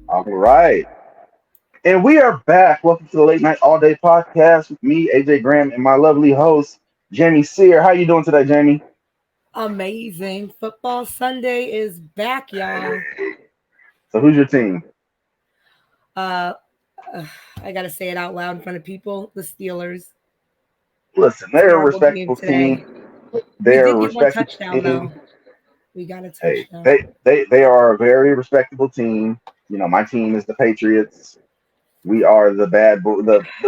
All right. And we are back. Welcome to the Late Night All Day Podcast with me, AJ Graham, and my lovely host, Jamie Sear. How you doing today, Jamie? Amazing. Football Sunday is back, y'all. So who's your team? Uh, uh, I got to say it out loud in front of people. The Steelers. Listen, they're a Terrible game respectable today. team. We They're a did get one respectable touchdown, team. though. We got a Hey, touchdown. they are a very respectable team. My team is the Patriots. We are the bad boy.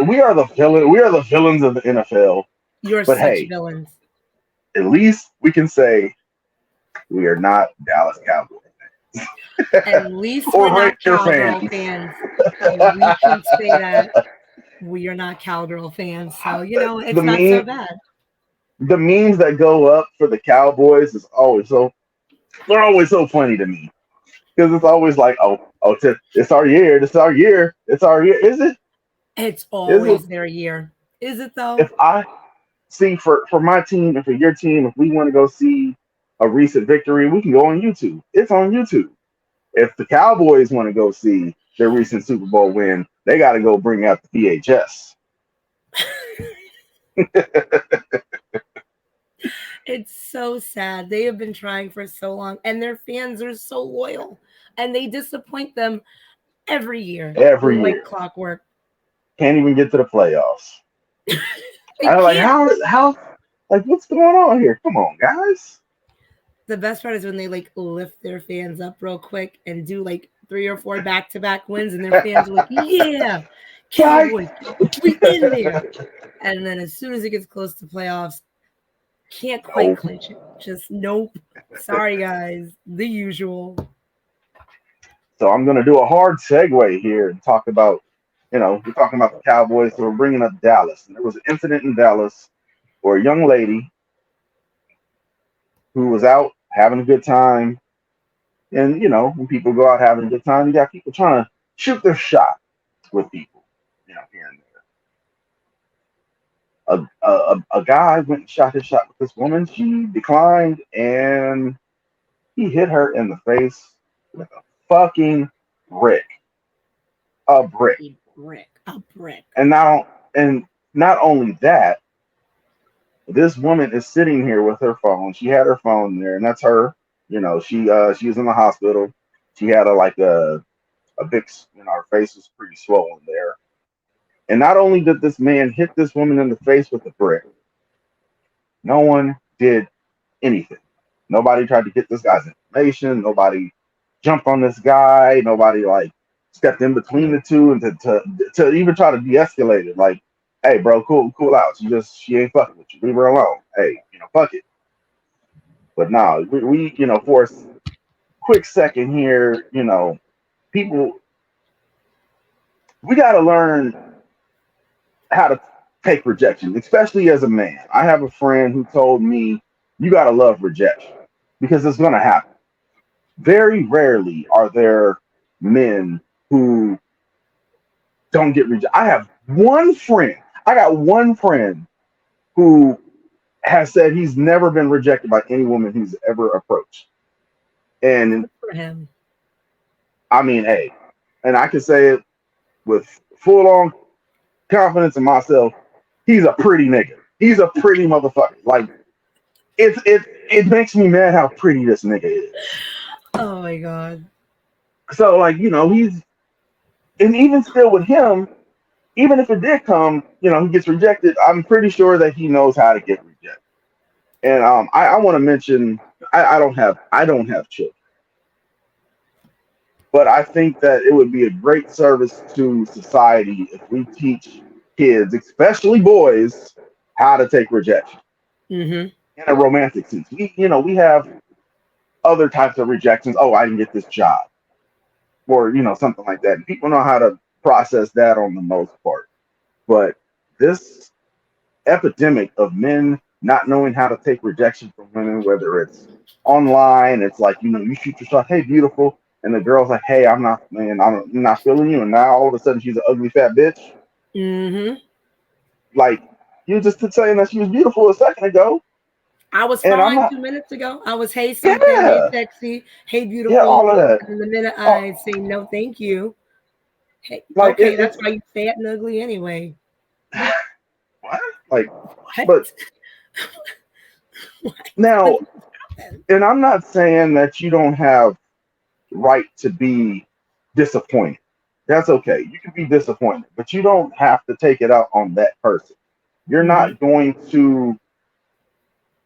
We are the villain. We are the villains of the NFL. You're But such hey, villains. at least we can say we are not Dallas Cowboys At least we're or not Raider Cowgirl fans. fans. We can say that we are not Cowgirl fans. So, the it's not so meme, bad. the memes that go up for the Cowboys is always so they're always so funny to me because it's always like, it's our year, this is our year, it's our year. Is it? It's Is it? always their year. Is it, though? If I see for my team and for your team, if we want to go see a recent victory, we can go on YouTube. It's on YouTube. If the Cowboys want to go see their recent Super Bowl win, they got to go bring out the VHS. It's so sad. They have been trying for so long, and their fans are so loyal, and they disappoint them every year, Every like year. clockwork. Can't even get to the playoffs. They I'm like, can't. how, like, what's going on here? Come on, guys. The best part is when they like lift their fans up real quick and do like 3 or 4 back-to-back wins, and their fans are like, "Yeah, Right? Cowboys, we in there." And then as soon as it gets close to playoffs, can't quite Nope. clinch it. Just nope. Sorry, guys. The usual. So I'm going to do a hard segue here and talk about, we're talking about the Cowboys, so we're bringing up Dallas. And there was an incident in Dallas where a young lady who was out having a good time, and when people go out having a good time, you got people trying to shoot their shot with people, here and there. A guy went and shot his shot with this woman. She declined, and he hit her in the face with a fucking brick, a brick. A brick. A brick. And not only that, this woman is sitting here with her phone. She had her phone there, and that's her. She was in the hospital. She had a big, her face was pretty swollen there. And not only did this man hit this woman in the face with a brick, no one did anything. Nobody tried to get this guy's information. Nobody jumped on this guy. Nobody like stepped in between the two and to even try to de-escalate it. Like, hey, bro, cool out. She ain't fucking with you. Leave her alone. Hey, fuck it. But no, we for a quick second here, people, we got to learn how to take rejection, especially as a man. I have a friend who told me you got to love rejection because it's going to happen. Very rarely are there men who don't get rejected. I have one friend. I got one friend who has said he's never been rejected by any woman he's ever approached. And For him. I mean, hey, and I can say it with full on confidence in myself. He's a pretty nigga. He's a pretty motherfucker. Like it makes me mad how pretty this nigga is. Oh my god. So like he's and even still with him, even if it did come, he gets rejected. I'm pretty sure that he knows how to get rejected. And I want to mention I don't have children, but I think that it would be a great service to society if we teach kids, especially boys, how to take rejection Mm-hmm. in a romantic sense. We have other types of rejections. Oh, I didn't get this job, or something like that. And people know how to process that on the most part. But this epidemic of men not knowing how to take rejection from women, whether it's online, it's like, you shoot your shot, hey, beautiful. And the girl's like, hey, I'm not, man, I'm not feeling you. And now all of a sudden she's an ugly fat bitch. Mm-hmm. Like, you just saying that she was beautiful a second ago. I was And I'm fine not, 2 minutes ago. I was, hey, something, hey, yeah, sexy, hey, yeah, beautiful. all of that. And then the minute Oh, I say no, thank you, hey, like okay, that's it's why you fat and ugly anyway. what? Like, What? but What? Like, now, what happened? and I'm not saying that you don't have right to be disappointed. That's okay. You can be disappointed, but you don't have to take it out on that person. You're Mm-hmm. not going to.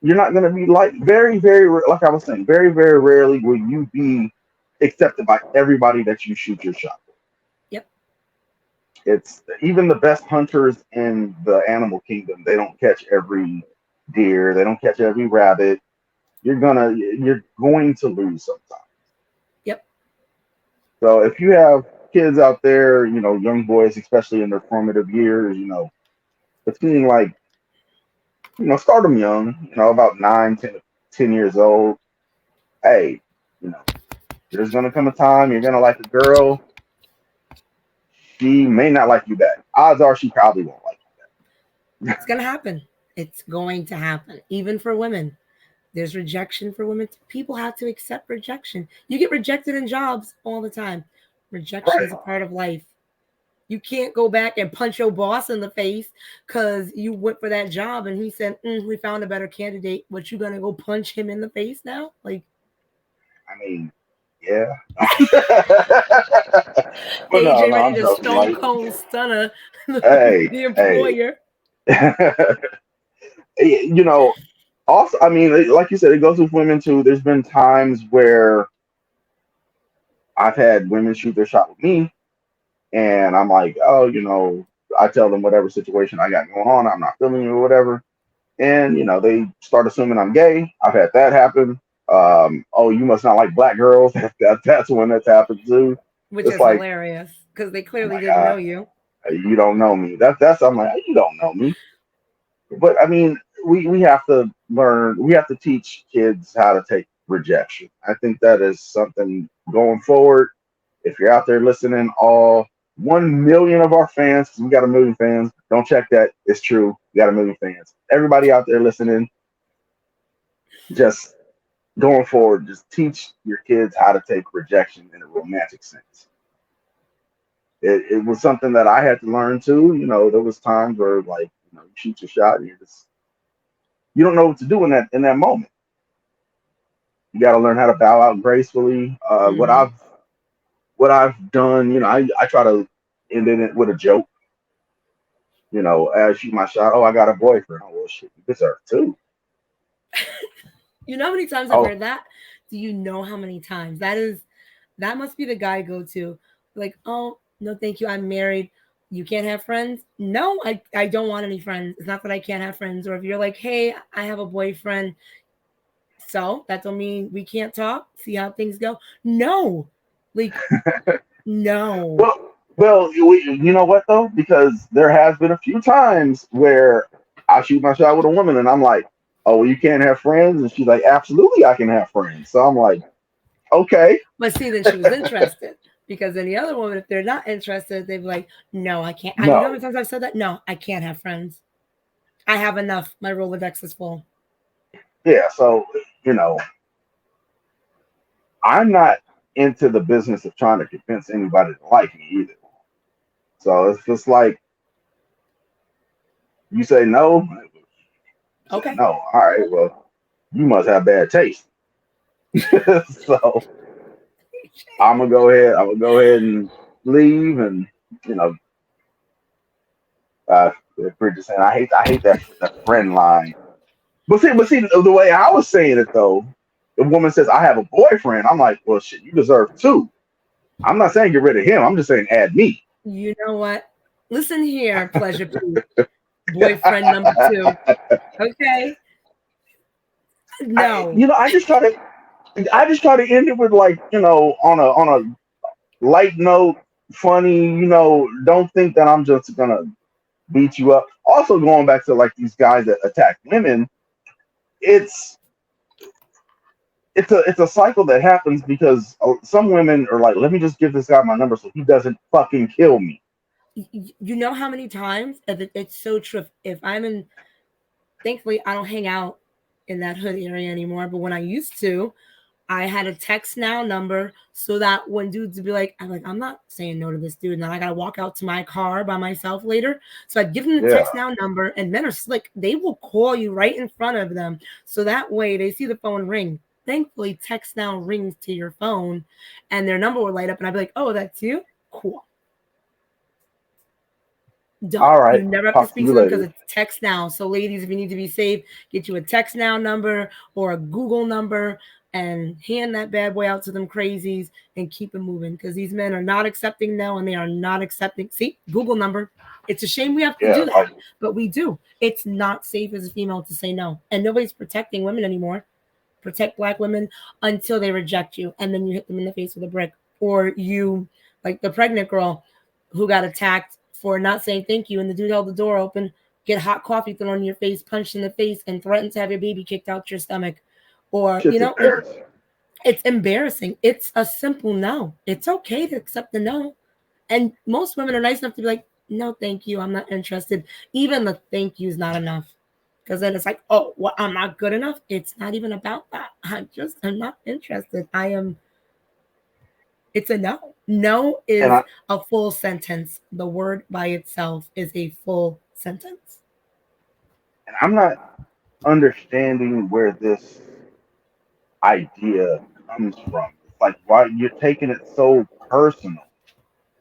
You're not going to be like like I was saying, very very rarely will you be accepted by everybody that you shoot your shot. Yep. It's even the best hunters in the animal kingdom. They don't catch every deer. They don't catch every rabbit. You're going to lose sometimes. Yep. So if you have kids out there, young boys, especially in their formative years, between like, start them young, about 9, 10, 10 years old. Hey, you know, there's gonna come a time you're gonna like a girl. She may not like you back. Odds are she probably won't like It's going to happen. It's going to happen. Even for women. There's rejection for women. People have to accept rejection. You get rejected in jobs all the time. you. Rejection Right. is a part of life. You can't go back and punch your boss in the face because you went for that job and he said, we found a better candidate. What, you gonna go punch him in the face now? Like, I mean, yeah. But no, AJ no, ready I'm to joking. stone Like, cold stunner hey, the hey. employer. you know, Also, I mean, like you said, it goes with women too. There's been times where I've had women shoot their shot with me, and I'm like, oh, I tell them whatever situation I got going on, I'm not feeling you or whatever, and they start assuming I'm gay. I've had that happen. Oh, you must not like black girls. That's one that's happened too. Which It's is like, hilarious because they oh clearly my didn't know god, you. you don't know me. That's I'm like, you don't know me. But I mean, we have to learn. We have to teach kids how to take rejection. I think that is something going forward. If you're out there listening, all 1 million of our fans, 'cause we got a million fans. Don't check that. It's true. We got a million fans. Everybody out there listening, just going forward, just teach your kids how to take rejection in a romantic sense. It was something that I had to learn too. There was times where like, you shoot your shot and you don't know what to do in that moment. You got to learn how to bow out gracefully. Hmm. What I've done, I try to end it with a joke. As I shoot my shot. Oh, I got a boyfriend. Oh well, shit, you deserve two. You know how many times I've Oh, heard that? Do you know how many times? That must be the guy go to. Like, oh, no, thank you. I'm married. You can't have friends? No, I don't want any friends. It's not that I can't have friends. Or if you're like, hey, I have a boyfriend, so that don't mean we can't talk, see how things go. No. Like, no. well, you know what though? Because there has been a few times where I shoot my shot with a woman, and I'm like, oh, well, you can't have friends, and she's like, absolutely, I can have friends. So I'm like, okay, But see, then she was interested. Because any other woman, if they're not interested, they'd be like, no, I can't. You know how no, many times I've said that? No, I can't have friends. I have enough. My Rolodex is full. yeah. So you know, I'm not into the business of trying to convince anybody to like me either. So it's just like you say no, you say Okay. no. All right, well, you must have bad taste. So I'm gonna go ahead. I'm gonna go ahead and leave, and you know, uh, Bridget saying, I hate that friend line. But see, the way I was saying it though, the woman says, I have a boyfriend. I'm like, well, shit, you deserve two. I'm not saying get rid of him. I'm just saying add me. You know what? Listen here, pleasure P, boyfriend number two. Okay. I, No. you know, I just try to, I just try to end it with like, on a light note, funny. Don't think that I'm just gonna beat you up. Also, going back to like these guys that attack women, it's it's a cycle that happens because some women are like, let me just give this guy my number so he doesn't fucking kill me. You know how many times it's so true. If I'm in, thankfully, I don't hang out. in that hood area anymore. But when I used to, I had a text now number so that when dudes would be like, I'm not saying no to this dude. Now I gotta walk out to my car by myself later. So I'd give them the Yeah. text now number, and men are slick. They will call you right in front of them. So that way they see the phone ring. Thankfully, text now rings to your phone and their number will light up, and I'd be like, oh, that's you? Cool. Done. All You right. never have to Talk to speak you to them because later. it's text now. So, ladies, if you need to be safe, get you a text now number or a Google number and hand that bad boy out to them crazies and keep it moving because these men are not accepting no and they are not accepting. See, Google number. It's a shame we have to Yeah. do that, but we do. It's not safe as a female to say no, and nobody's protecting women anymore. Protect black women until they reject you, and then you hit them in the face with a brick, or you like the pregnant girl who got attacked for not saying thank you, and the dude held the door open, get hot coffee thrown in your face, punched in the face, and threatened to have your baby kicked out your stomach. Or Shit's like embarrassing. it's embarrassing. It's a simple no. It's okay to accept the no, and most women are nice enough to be like, no, thank you, I'm not interested. Even the thank you is not enough. Because then it's like, oh, well, I'm not good enough. It's not even about that. I'm not interested. It's a no. No And is I a full sentence. The word by itself is a full sentence. and I'm not understanding where this idea comes from. It's like why you're taking it so personal,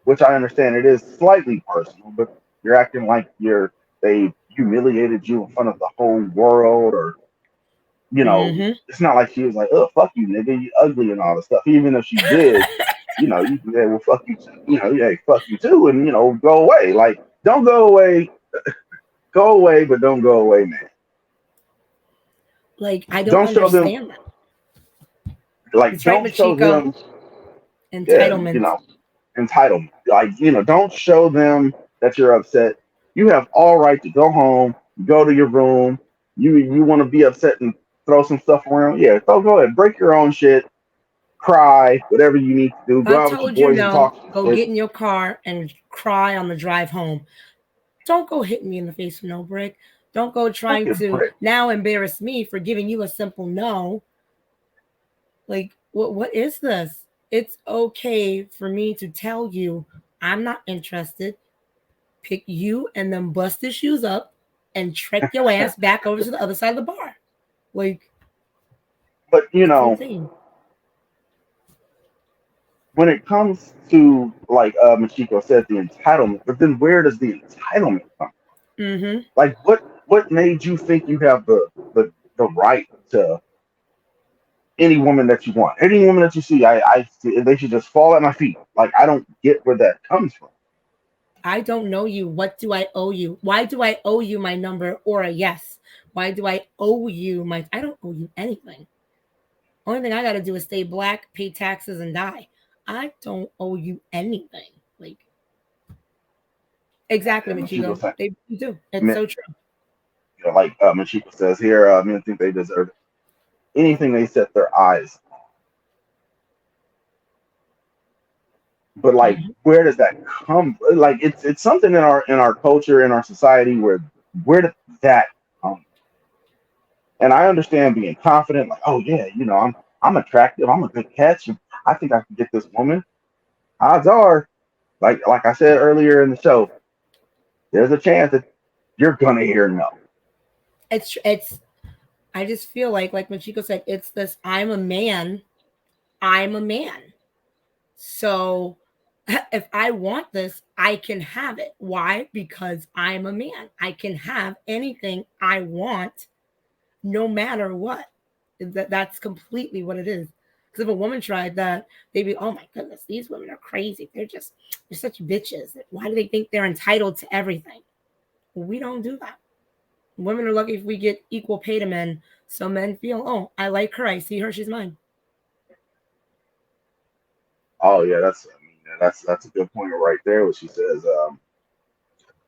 which I understand it is slightly personal, but you're acting like they humiliated you in front of the whole world, or Mm-hmm. it's not like she was like, "Oh, fuck you, nigga, you ugly," and all this stuff. Even if she did, you can say, "Well, fuck you," yeah, fuck you too, and go away. Like, don't go away, but don't go away, man. Like, I don't Don't show them, understand that. like, It's right, don't show Machiko. them, yeah, Entitlement. entitlement. Like, don't show them that you're upset. You have all right to go home, go to your room. You want to be upset and throw some stuff around? Yeah, go ahead, break your own shit, cry, whatever you need to do. I Go out with your told you boys and no. talk some Go shit. get in your car and cry on the drive home. Don't go hitting me in the face with no brick. Don't go trying Fucking to prick. now embarrass me for giving you a simple no. Like, what is this? It's okay for me to tell you I'm not interested. Pick you and then bust his shoes up and trek your ass back over to the other side of the bar. Like, But it's insane. when it comes to, like, Machiko said, the entitlement, but then where does the entitlement come? Mm-hmm. Like, what made you think you have the right to any woman that you want, any woman that you see? They should just fall at my feet. Like, I don't get where that comes from. I don't know you. What do I owe you? Why do I owe you my number or a yes? Why do I owe you my? I don't owe you anything. Only thing I got to do is stay black, pay taxes, and die. I don't owe you anything. Like, exactly, And Machiko Michigo. said, They do. It's men- so true. like, Machiko says here, men think they deserve anything they set their eyes. But, like, Mhm. where does that come? Like, it's something in our culture, in our society, where did that come? And I understand being confident, like, oh yeah, I'm attractive, I'm a good catch, and I think I can get this woman. Odds are, like I said earlier in the show, there's a chance that you're gonna hear no. It's. I just feel like when Chico said, it's this. I'm a man. I'm a man. So if I want this, I can have it. Why? Because I'm a man. I can have anything I want, no matter what. That's completely what it is. Because if a woman tried that, they'd be, oh my goodness, these women are crazy. They're such bitches. Why do they think they're entitled to everything? Well, we don't do that. Women are lucky if we get equal pay to men. So men feel, oh, I like her. I see her. She's mine. Oh yeah, that's a good point right there. What she says,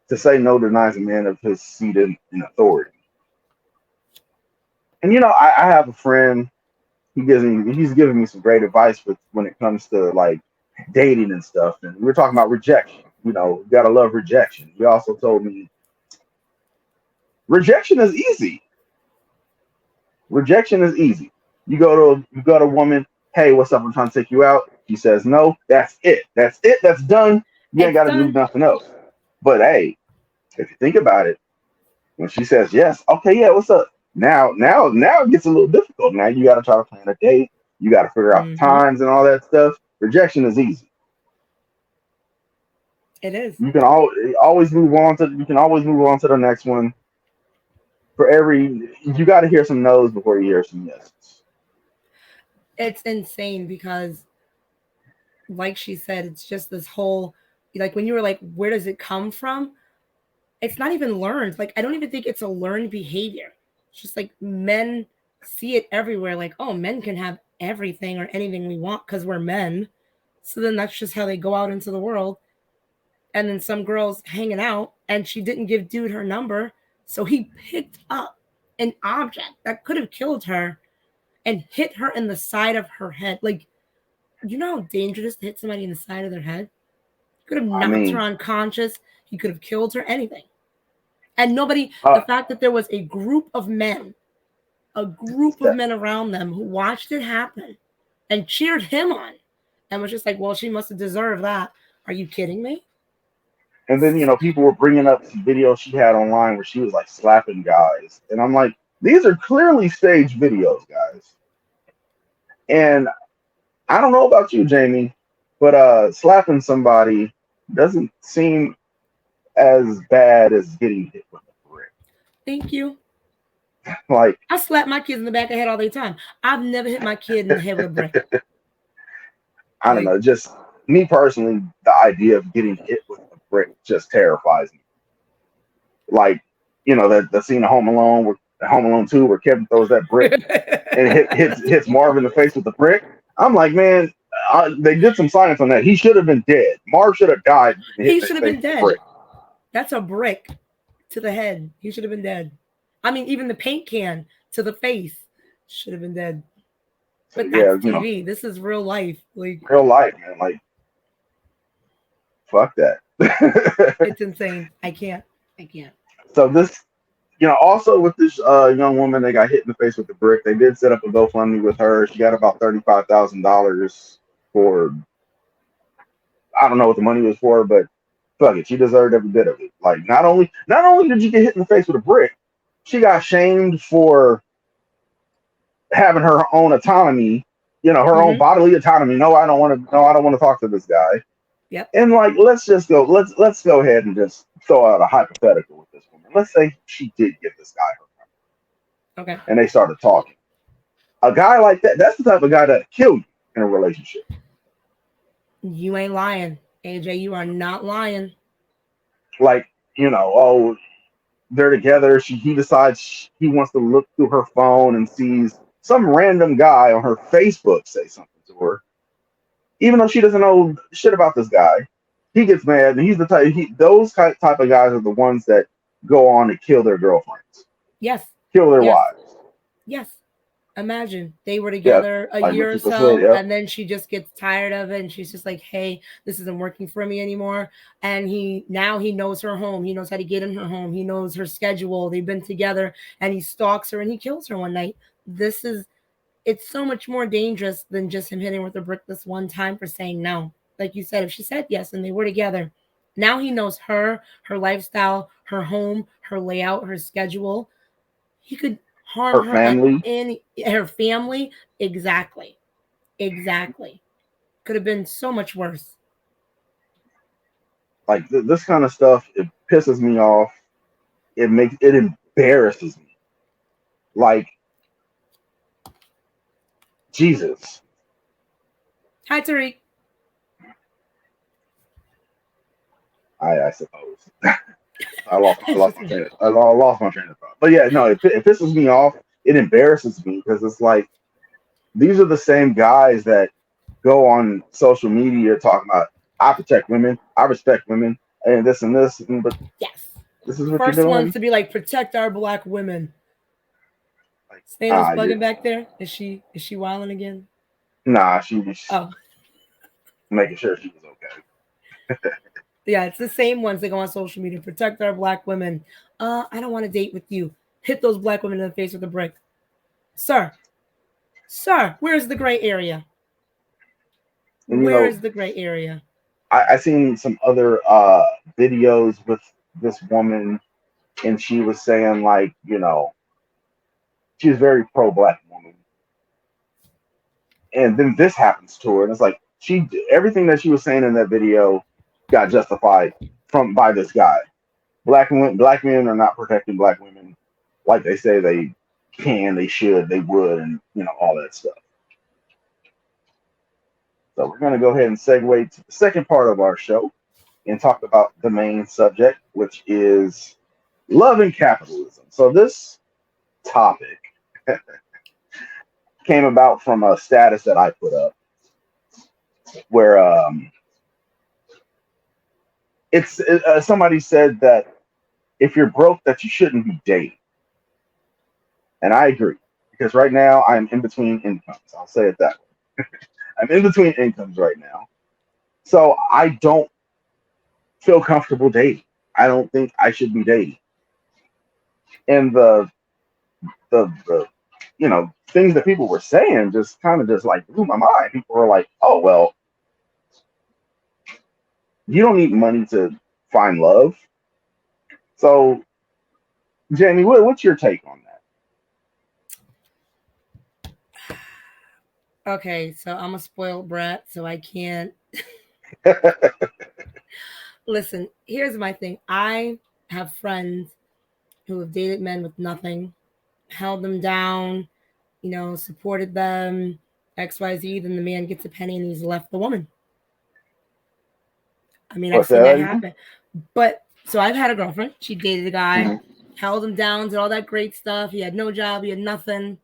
to say no denies a man of his seat in authority. And I have a friend. He's giving me some great advice when it comes to, like, dating and stuff. And we were talking about rejection. You gotta love rejection. He also told me rejection is easy. Rejection is easy. You go to a woman, hey, what's up? I'm trying to take you out. She says no. That's it. That's it. That's done. You ain't It's got to do done. nothing else. But hey, if you think about it, when she says yes, okay, yeah, what's up? Now it gets a little difficult. Now you got to try to plan a date. You got to figure out the Hmm. times and all that stuff. Rejection is easy. It is. You can always move on to. You can always move on to the next one. For every, you got to hear some no's before you hear some yeses. It's insane because, like she said, it's just this whole, like when you were like, where does it come from? It's not even learned. Like, I don't even think it's a learned behavior. It's just like men see it everywhere. Like, oh, men can have everything or anything we want because we're men. So then that's just how they go out into the world. And then some girl's hanging out and she didn't give dude her number. So he picked up an object that could have killed her and hit her in the side of her head. Like, you know how dangerous to hit somebody in the side of their head? He could have I knocked her mean, unconscious. He could have killed her, anything. And nobody, the uh, fact that there was a group of men around them who watched it happen and cheered him on and was just like, well, she must have deserved that. Are you kidding me? and then people were bringing up some videos she had online where she was like slapping guys, and I'm like, these are clearly staged videos, guys. And I don't know about you, Jamie, but slapping somebody doesn't seem as bad as getting hit with a brick. Thank you. Like, I slap my kids in the back of the head all the time. I've never hit my kid in the head with a brick. I don't Like, know, just me personally, the idea of getting hit with a brick just terrifies me. Like, that the scene of Home Alone 2 where Kevin throws that brick and hits Marv in the face with the brick. I'm like, man, they did some science on that. He should have been dead. Marv should have died getting hit he in should have the face been with a dead. brick. That's a brick to the head. He should have been dead. I mean, even the paint can to the face should have been dead. So But that's yeah, TV. This is real life. Like, real life, man. Like, fuck that. it's insane. I can't. I can't. So this, also with this young woman that got hit in the face with the brick, they did set up a GoFundMe with her. She got about $35,000 for, I don't know what the money was for, but fuck it, she deserved every bit of it. Like, not only did you get hit in the face with a brick, she got shamed for having her own autonomy, her own Mm-hmm. bodily autonomy. No, I don't want to. No, I don't want to talk to this guy. Yep. And like, let's go ahead and just throw out a hypothetical with this woman. Let's say she did give this guy her Okay. and they started talking. A guy like that's the type of guy that kill you in a relationship. You ain't lying. AJ, you are not lying. Like, oh, they're together. He decides he wants to look through her phone and sees some random guy on her Facebook say something to her, even though she doesn't know shit about this guy. He gets mad, and he's the type. Those type of guys are the ones that go on to kill their girlfriends, Yes. kill their Yes. wives. Yes. Imagine they were Yeah, together a like year or Makiko said. so, Yep, and then she just gets tired of it, and she's just like, "Hey, this isn't working for me anymore." And he knows her home. He knows how to get in her home. He knows her schedule. They've been together, and he stalks her and he kills her one night. This is it's so much more dangerous than just him hitting her with a brick this one time for saying no. Like you said, if she said yes and they were together, now he knows her lifestyle, her home, her layout, her schedule. He could harm her her at family. any her family. Exactly. Exactly. Could have been so much worse. Like this kind of stuff, it pisses me off. It embarrasses me. Like, Jesus. Hi Tariq. I suppose. I lost my train of thought. But yeah, no, it pisses me off. It embarrasses me because it's like these are the same guys that go on social media talking about I protect women, I respect women, and this, but Yes. this is what you're First ones doing. to be like, protect our black women. Like, Stano's bugging back there. Is she wilding again? nah, she was Oh. making sure she was okay. Yeah, it's the same ones that go on social media. Protect our black women. I don't want to date with you. Hit those black women in the face with a brick. Sir, sir, where's the gray area? And Where is the gray area? I seen some other videos with this woman, and she was saying like, she was very pro black woman, and then this happens to her, and it's like everything that she was saying in that video got justified from by this guy. Black men are not protecting black women like they say they can, they should, they would, and all that stuff. So we're going to go ahead and segue to the second part of our show and talk about the main subject, which is love and capitalism. So this topic came about from a status that I put up where somebody said that if you're broke, that you shouldn't be dating, and I agree because right now I'm in between incomes. I'll say it that way. I'm in between incomes right now, so I don't feel comfortable dating. I don't think I should be dating, and the things that people were saying just kind of just like blew my mind. People were like, "Oh well, you don't need money to find love." So, Jamie, what's your take on Okay, so I'm a spoiled brat, so I can't that? listen. Here's my thing. I have friends who have dated men with nothing, held them down, supported them, XYZ, then the man gets a penny and he's left the woman. I mean, I've What's seen that that? happen. But so I've had a girlfriend. She dated a guy, Mm-hmm. held him down, did all that great stuff. He had no job, he had nothing.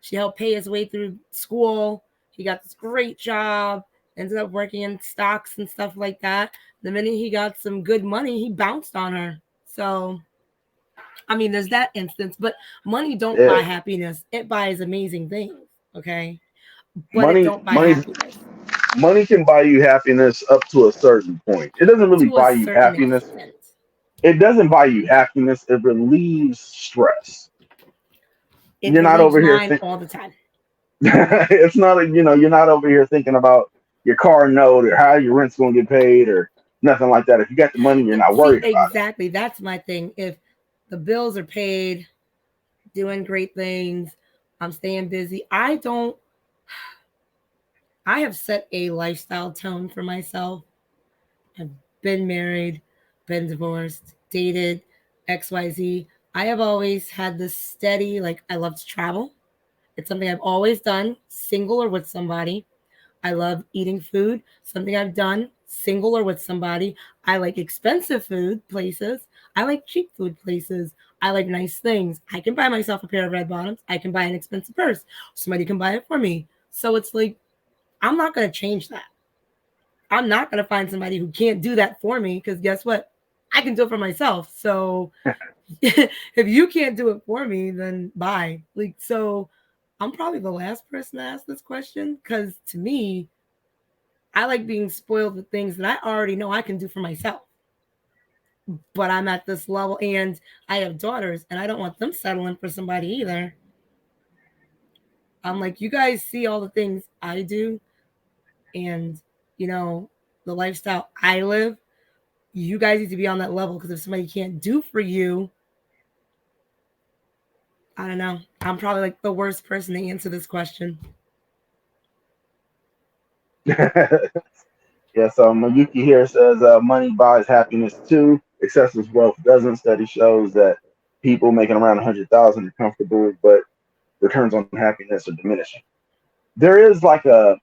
She helped pay his way through school. He got this great job, ended up working in stocks and stuff like that. The minute he got some good money, he bounced on her. So, I mean, there's that instance, but money don't buy Yeah, happiness. It buys amazing things, okay? But it money, don't buy money's happiness money can buy you happiness up to a certain point. It doesn't really to a buy you certain happiness. extent. It doesn't buy you happiness. It relieves stress. It You're not relieves over here mine think. all the time. It's not you're not over here thinking about your car note or how your rent's going to get paid or nothing like that. If you got the money, you're not See, worried about it. exactly. That's my thing. If the bills are paid, doing great things, I'm staying busy. I have set a lifestyle tone for myself. I've been married, been divorced, dated, XYZ. I have always had this steady, like, I love to travel. It's something I've always done, single or with somebody. I love eating food, something I've done single or with somebody. I like expensive food places. I like cheap food places. I like nice things. I can buy myself a pair of red bottoms. I can buy an expensive purse. Somebody can buy it for me. So it's like, I'm not going to change that. I'm not going to find somebody who can't do that for me because guess what? I can do it for myself. So if you can't do it for me, then bye. Like, so I'm probably the last person to ask this question because to me, I like being spoiled with things that I already know I can do for myself. But I'm at this level and I have daughters and I don't want them settling for somebody either. I'm like, you guys see all the things I do and, you know, the lifestyle I live. You guys need to be on that level because if somebody can't do for you, I don't know. I'm probably like the worst person to answer this question. Yeah, so Mayuki here says money buys happiness too. Excessive wealth doesn't. Study shows that people making around 100,000 are comfortable, but returns on happiness are diminishing. There is like a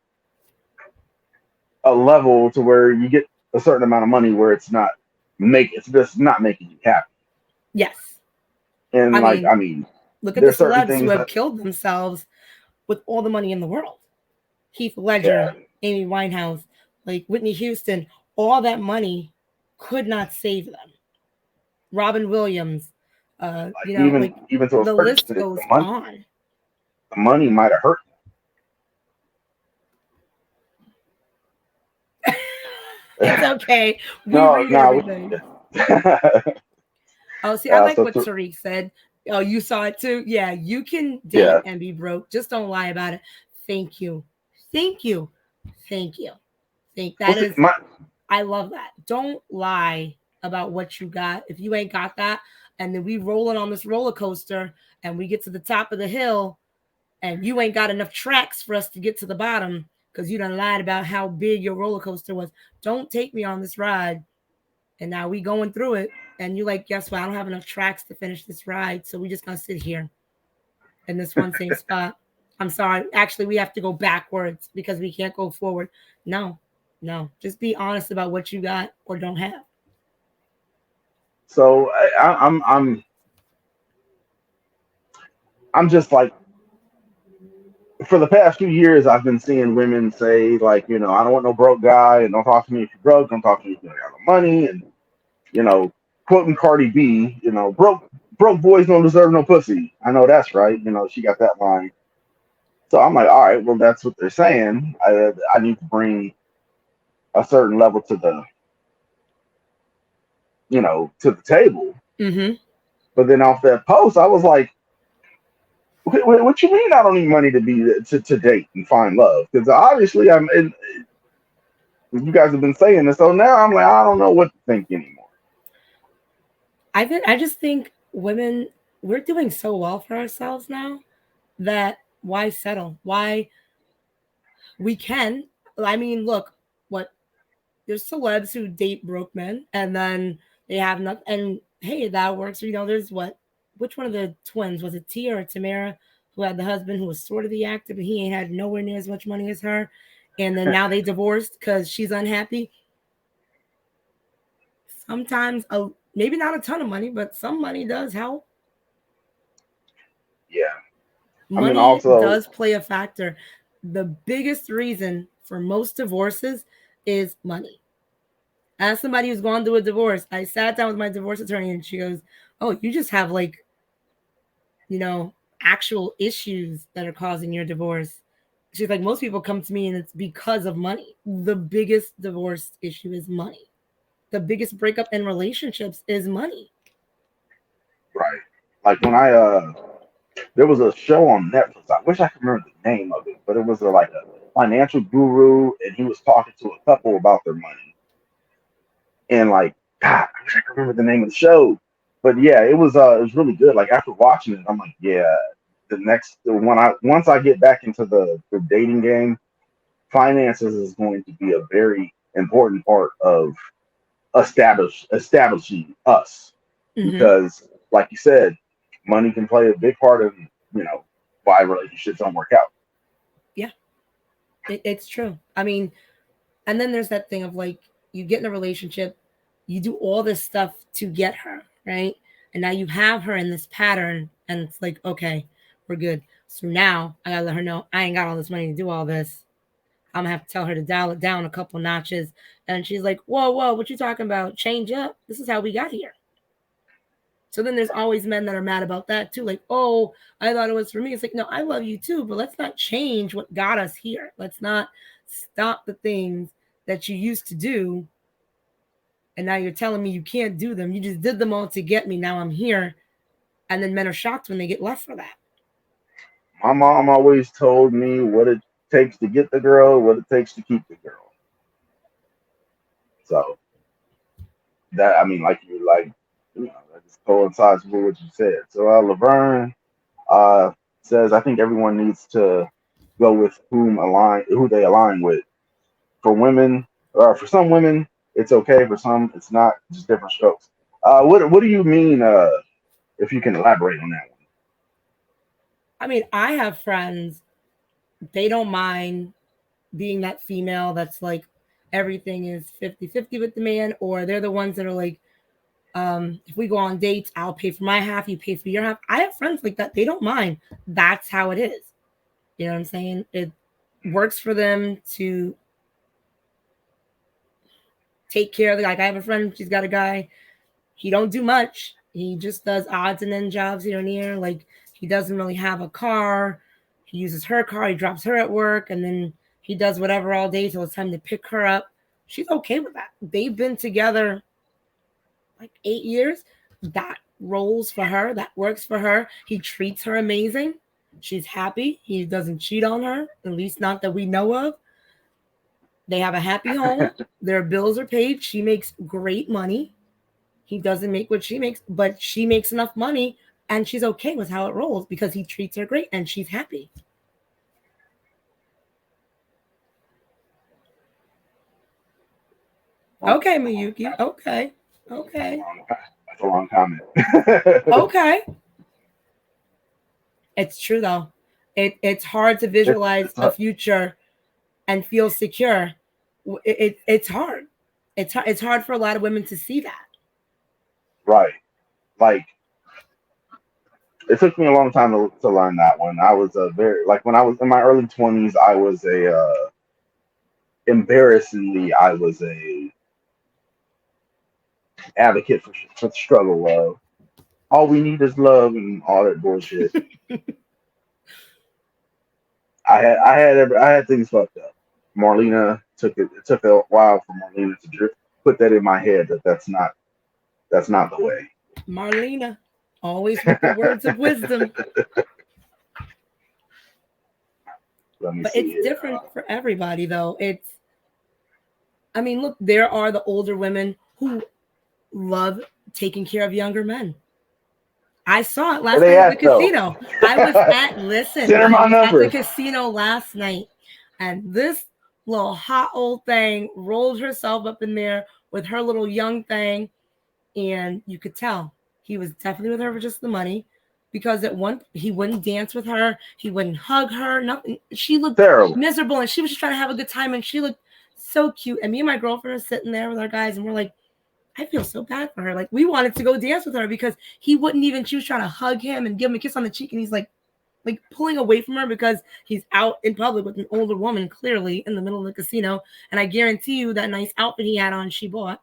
level to where you get a certain amount of money where it's just not making you happy. Yes. And I like mean, I mean, look at the there's certain celebs who things have that killed themselves with all the money in the world. Heath yeah, Ledger, Amy Winehouse, like Whitney Houston, all that money could not save them. Robin Williams, like even to a the certain list extent, goes on. the money might have hurt. It's okay. We No, read no, everything. yeah. Oh, see, I like So what to, Tariq said. Oh, you saw it too? Yeah, you can date Yeah. and be broke. Just don't lie about it. Thank you. Thank you. Thank you. Think Well, that see, is I love that. Don't lie about what you got if you ain't got that. And then we rolling on this roller coaster and we get to the top of the hill and you ain't got enough tracks for us to get to the bottom because you done lied about how big your roller coaster was. Don't take me on this ride. And now we going through it. And you like, guess what? I don't have enough tracks to finish this ride. So we just gonna sit here in this one same spot. I'm sorry. Actually, we have to go backwards because we can't go forward. No, no. Just be honest about what you got or don't have. so I'm just like, for the past few years, I've been seeing women say like, I don't want no broke guy, and don't talk to me if you're broke. Don't talk to me if you don't got no money, and you know, quoting Cardi B, broke boys don't deserve no pussy. I know that's right. She got that line. So I'm like, all right, well, that's what they're saying. I need to bring a certain level to the table. Mm-hmm. But then off that post, I was like, what you mean I don't need money to date and find love? Because obviously you guys have been saying this, so now I'm like, I don't know what to think anymore. I just think women we're doing so well for ourselves now that why settle? Why we can? I mean, look, what there's celebs who date broke men and then they have nothing. And hey, that works. There's what? Which one of the twins was it, Tia or Tamara, who had the husband who was sort of the actor, but he ain't had nowhere near as much money as her. And then now they divorced because she's unhappy. Sometimes, maybe not a ton of money, but some money does help. Yeah, I mean, Money also, does play a factor. The biggest reason for most divorces is money. As somebody who's gone through a divorce, I sat down with my divorce attorney and she goes, "Oh, you just have like, you know, actual issues that are causing your divorce." She's like, "Most people come to me and it's because of money. The biggest divorce issue is money. The biggest breakup in relationships is money." right. Like when there was a show on Netflix. I wish I could remember the name of it, but it was like a financial guru, and he was talking to a couple about their money. And like, God, I wish I could remember the name of the show. But yeah, it was really good. Like after watching it, I'm like, yeah, once I get back into the dating game, finances is going to be a very important part of establishing us, Mm-hmm. because like you said, money can play a big part of you know why relationships don't work out. Yeah, it's true. I mean, and then there's that thing of like, you get in a relationship, you do all this stuff to get her, right? And now you have her in this pattern, and it's like, okay, we're good. So now I gotta let her know I ain't got all this money to do all this. I'm gonna have to tell her to dial it down a couple notches. And she's like, whoa, whoa, what you talking about? Change up. This is how we got here. So then there's always men that are mad about that too. Like, oh, I thought it was for me. It's like, no, I love you too, but let's not change what got us here. Let's not stop the things that you used to do. And now you're telling me you can't do them. You just did them all to get me. Now I'm here. And then men are shocked when they get left for that. My mom always told me what it takes to get the girl, what it takes to keep the girl. So that, I mean, that just coincides with what you said. So Laverne uh, says, I think everyone needs to go with who they align with. For women, or for some women, it's okay. For some, it's not. Just different strokes. What do you mean? If you can elaborate on that one. I mean, I have friends, they don't mind being that female that's like everything is 50-50 with the man, or they're the ones that are like, if we go on dates, I'll pay for my half, you pay for your half. I have friends like that. They don't mind. That's how it is. You know what I'm saying? It works for them to take care of the, like I have a friend, she's got a guy, he don't do much. He just does odds and end jobs here and there. Like he doesn't really have a car. He uses her car, he drops her at work, and then he does whatever all day till it's time to pick her up. She's okay with that. They've been together like 8 years. That rolls for her, that works for her. He treats her amazing. She's happy. He doesn't cheat on her, at least not that we know of. They have a happy home. Their bills are paid. She makes great money. He doesn't make what she makes, but she makes enough money and she's okay with how it rolls because he treats her great and she's happy. Well, Okay, Miyuki. Okay. Okay. that's a long comment. Okay. It's true though. It's hard to visualize It's a future and feel secure. It's hard. It's hard for a lot of women to see that. right. Like it took me a long time to learn that one. I was a very like when I was in my early 20s, I was a embarrassingly I was a advocate for the struggle of all we need is love and all that bullshit. I had things fucked up. Marlena took it. It took a while for Marlena to put that in my head that that's not the way. Marlena, always with the words of wisdom. Let me But it's see here. different for everybody though. I mean, look, there are the older women who love taking care of younger men. I saw it last They night at the asked though. casino. Listen, Send her I my was at the number. casino last night and this little hot old thing rolled herself up in there with her little young thing. And you could tell he was definitely with her for just the money because at one, he wouldn't dance with her. He wouldn't hug her. Nothing. She looked Terrible. miserable and she was just trying to have a good time and she looked so cute. And me and my girlfriend are sitting there with our guys and we're like, I feel so bad for her. Like we wanted to go dance with her because he wouldn't even. She was trying to hug him and give him a kiss on the cheek, and he's like pulling away from her because he's out in public with an older woman, clearly in the middle of the casino. And I guarantee you that nice outfit he had on, she bought.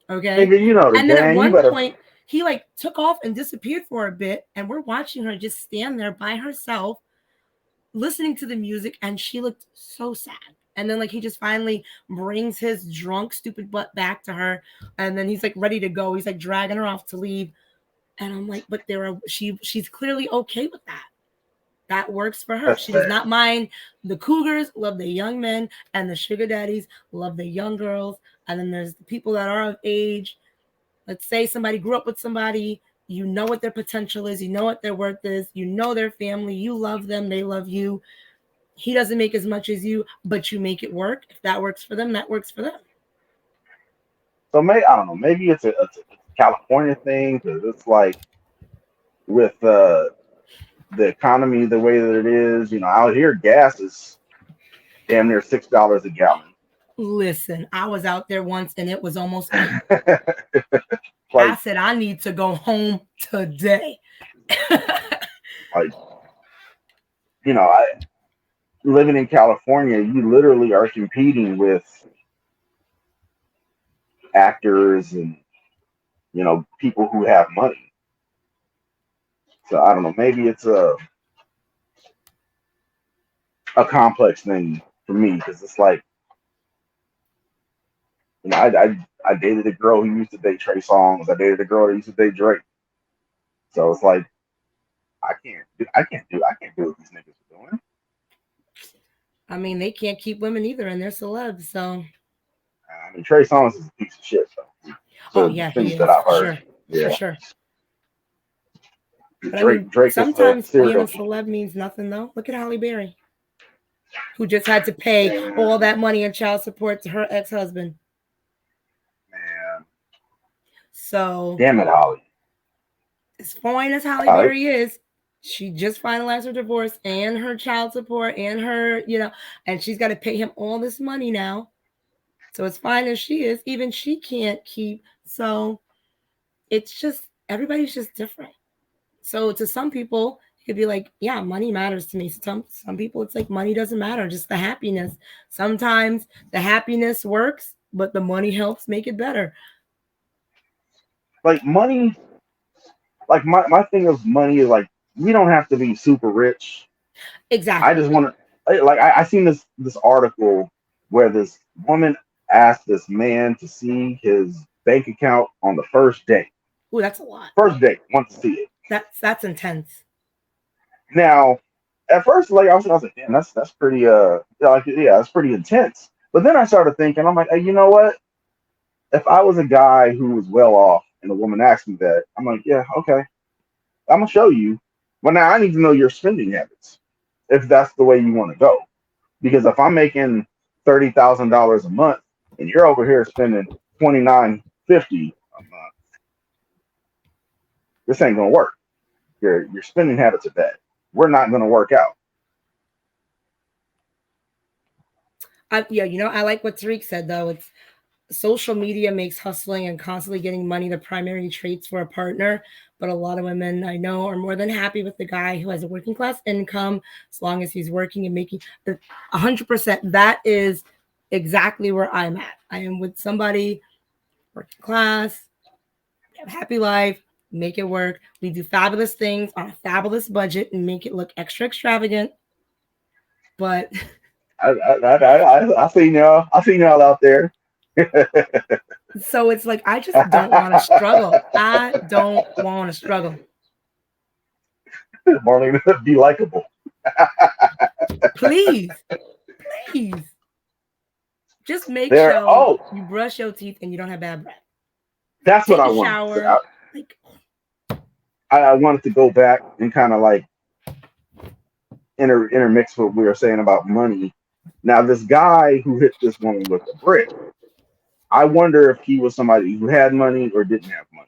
Okay, Nigga, you know the and then at game. You one better. point he like took off and disappeared for a bit, and we're watching her just stand there by herself listening to the music and she looked so sad. And then like he just finally brings his drunk stupid butt back to her and then he's like ready to go. He's like dragging her off to leave. And I'm like, but she's clearly okay with that. That works for her. That's She does sad. not mind. The cougars love the young men and the sugar daddies love the young girls. And then there's the people that are of age. Let's say somebody grew up with somebody, you know what their potential is, you know what their worth is, you know their family, you love them, they love you. He doesn't make as much as you, but you make it work. If that works for them, that works for them. So maybe I don't know. Maybe it's a California thing because it's like with the economy the way that it is. You know, out here gas is damn near $6 a gallon. Listen, I was out there once and it was almost 8. I like said, I need to go home today. like I living in California, you literally are competing with actors and people who have money. So I don't know. Maybe it's a complex thing for me because it's like I dated a girl who used to date Trey Songz. I dated a girl that used to date Drake. So it's like I can't do what these niggas are doing. I mean, they can't keep women either and they're celebs. So, I mean Trey Songz is a piece of shit. oh, So the yeah, he things that is I've for heard, sure. For yeah. sure. But I mean, Drake is the sometimes being a serial killer. celeb means nothing, though. Look at Halle Berry, who just had to pay all that money in child support to her ex husband. Man, So, damn it, Holly. as fine as Halle Holly. Berry is, she just finalized her divorce and her child support and and she's got to pay him all this money now. So, as fine as she is, even she can't keep. So, it's just, everybody's just different. So, to some people, it could be like, yeah, money matters to me. Some people, it's like money doesn't matter, just the happiness. Sometimes the happiness works, but the money helps make it better. Like money, like my thing of money is like we don't have to be super rich. I Exactly. just want to I seen this article where this woman asked this man to see his bank account on the first day. Ooh, that's a lot. First date, want to see it. That's intense. Now, at first, like I was like, damn, that's pretty like yeah, that's pretty intense. But then I started thinking, I'm like, hey, you know what? If I was a guy who was well off and a woman asked me that, I'm like, yeah, okay, I'm gonna show you. But now I need to know your spending habits if that's the way you want to go. Because if I'm making $30,000 a month and you're over here spending 2950 a month, this ain't gonna work. Your spending habits are bad. We're not gonna work out. Yeah, I like what Tariq said though. It's social media makes hustling and constantly getting money the primary traits for a partner. But a lot of women I know are more than happy with the guy who has a working class income as long as he's working and making 100%. That is exactly where I'm at. I am with somebody working class, have a happy life, make it work. We do fabulous things on a fabulous budget and make it look extra extravagant. But I seen y'all. I seen y'all out there. so it's like I just don't want to struggle. I don't want to struggle. Marlene, be likable. Please, please, just make There. sure Oh, you brush your teeth and you don't have bad breath. that's what Take I a wanted. shower. Like, I wanted to go back and kind of like intermix what we were saying about money. Now, this guy who hit this woman with a brick, I wonder if he was somebody who had money or didn't have money.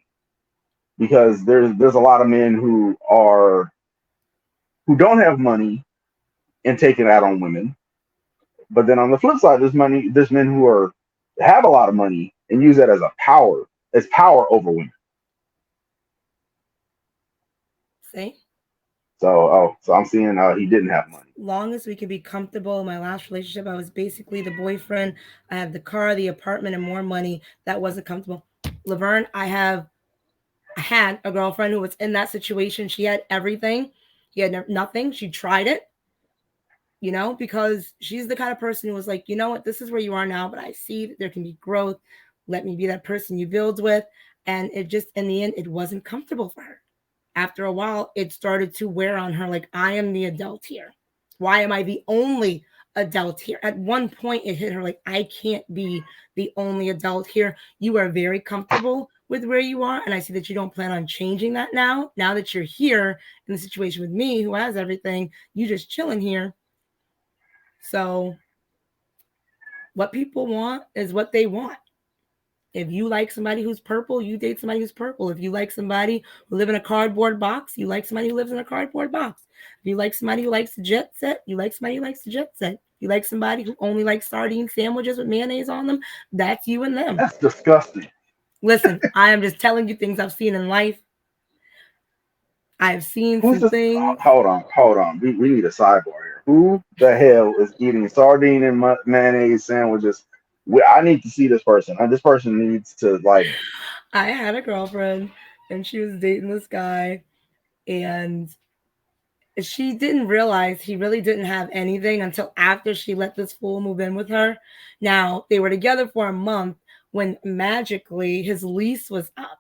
Because there's a lot of men who don't have money and take it out on women. But then on the flip side, there's men who are have a lot of money and use that as power over women. see, So I'm seeing he didn't have money. long as we can be comfortable. In my last relationship, I was basically the boyfriend. I have the car, the apartment, and more money. That wasn't comfortable. Laverne, I had a girlfriend who was in that situation. She had everything. He had nothing. She tried it, because she's the kind of person who was like, you know what, this is where you are now, but I see that there can be growth. Let me be that person you build with. And it just, in the end, it wasn't comfortable for her. After a while, it started to wear on her like, I am the adult here. Why am I the only adult here? At one point, it hit her like, I can't be the only adult here. You are very comfortable with where you are. And I see that you don't plan on changing that now. Now that you're here in the situation with me, who has everything, you just chilling here. So what people want is what they want. If you like somebody who's purple, you date somebody who's purple. If you like somebody who live in a cardboard box, you like somebody who lives in a cardboard box. If you like somebody who likes to jet set, you like somebody who likes to jet set. If you like somebody who only likes sardine sandwiches with mayonnaise on them, that's you and them. That's disgusting. Listen, I am just telling you things I've seen in life. I've seen Who's some this? things. Hold on. We need a sidebar here. Who the hell is eating sardine and mayonnaise sandwiches? I need to see this person. This person needs to like. I had a girlfriend and she was dating this guy, and she didn't realize he really didn't have anything until after she let this fool move in with her. Now, they were together for a month when magically his lease was up.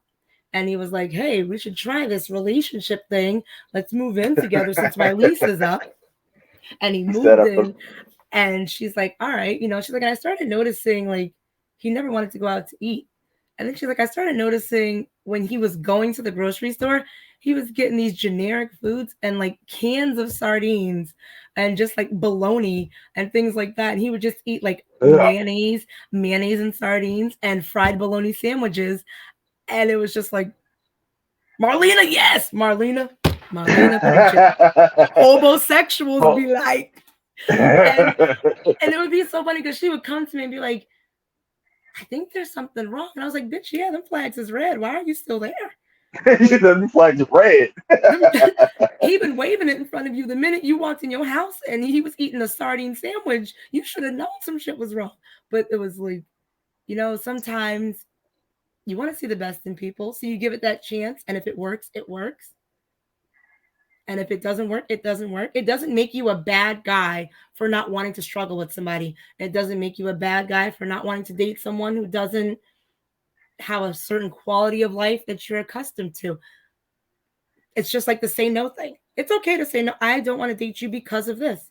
And he was like, hey, we should try this relationship thing. Let's move in together since my lease is up. And he Set moved up a in. And she's like, all right. She's like, and I started noticing like he never wanted to go out to eat. And then she's like, I started noticing when he was going to the grocery store, he was getting these generic foods and like cans of sardines and just like bologna and things like that. And he would just eat like ugh. mayonnaise and sardines and fried bologna sandwiches. And it was just like, Marlena, yes, Marlena, preach it. Homosexuals Well, be like, and and it would be so funny because she would come to me and be like, I think there's something wrong. And I was like, bitch, yeah, them flags is red. Why are you still there? she Like, doesn't flag red. he been waving it in front of you the minute you walked in your house and he was eating a sardine sandwich. You should have known some shit was wrong. But it was like, sometimes you want to see the best in people. So you give it that chance. And if it works, it works. And if it doesn't work, it doesn't work. It doesn't make you a bad guy for not wanting to struggle with somebody. It doesn't make you a bad guy for not wanting to date someone who doesn't have a certain quality of life that you're accustomed to. It's just like the say no thing. It's okay to say no. I don't want to date you because of this.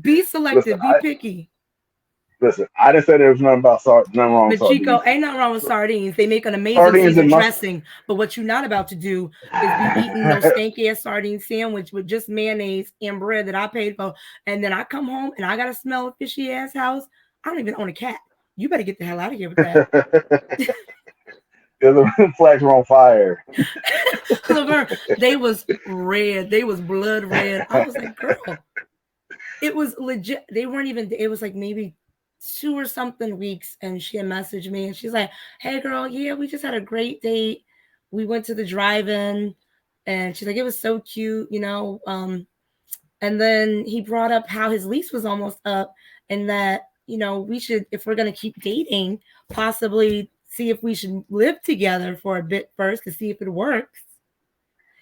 Be Listen, selective, be picky. I didn't say there was nothing about nothing wrong with But Chico, sardines. ain't nothing wrong with sardines. They make an amazing Sardines and seasoned mushrooms. dressing. But what you're not about to do is be eating no stanky ass sardine sandwich with just mayonnaise and bread that I paid for. And then I come home and I gotta smell a fishy ass house. I don't even own a cat. You better get the hell out of here with that. The flags were on fire. Laverne, they was red. They was blood red. I was like, girl, it was legit. They weren't even. It was like maybe 2 or something weeks, and she had messaged me, and she's like, "Hey, girl, yeah, we just had a great date. We went to the drive-in, and she's like, it was so cute, you know." And then he brought up how his lease was almost up, and that we should, if we're gonna keep dating, possibly see if we should live together for a bit first to see if it works.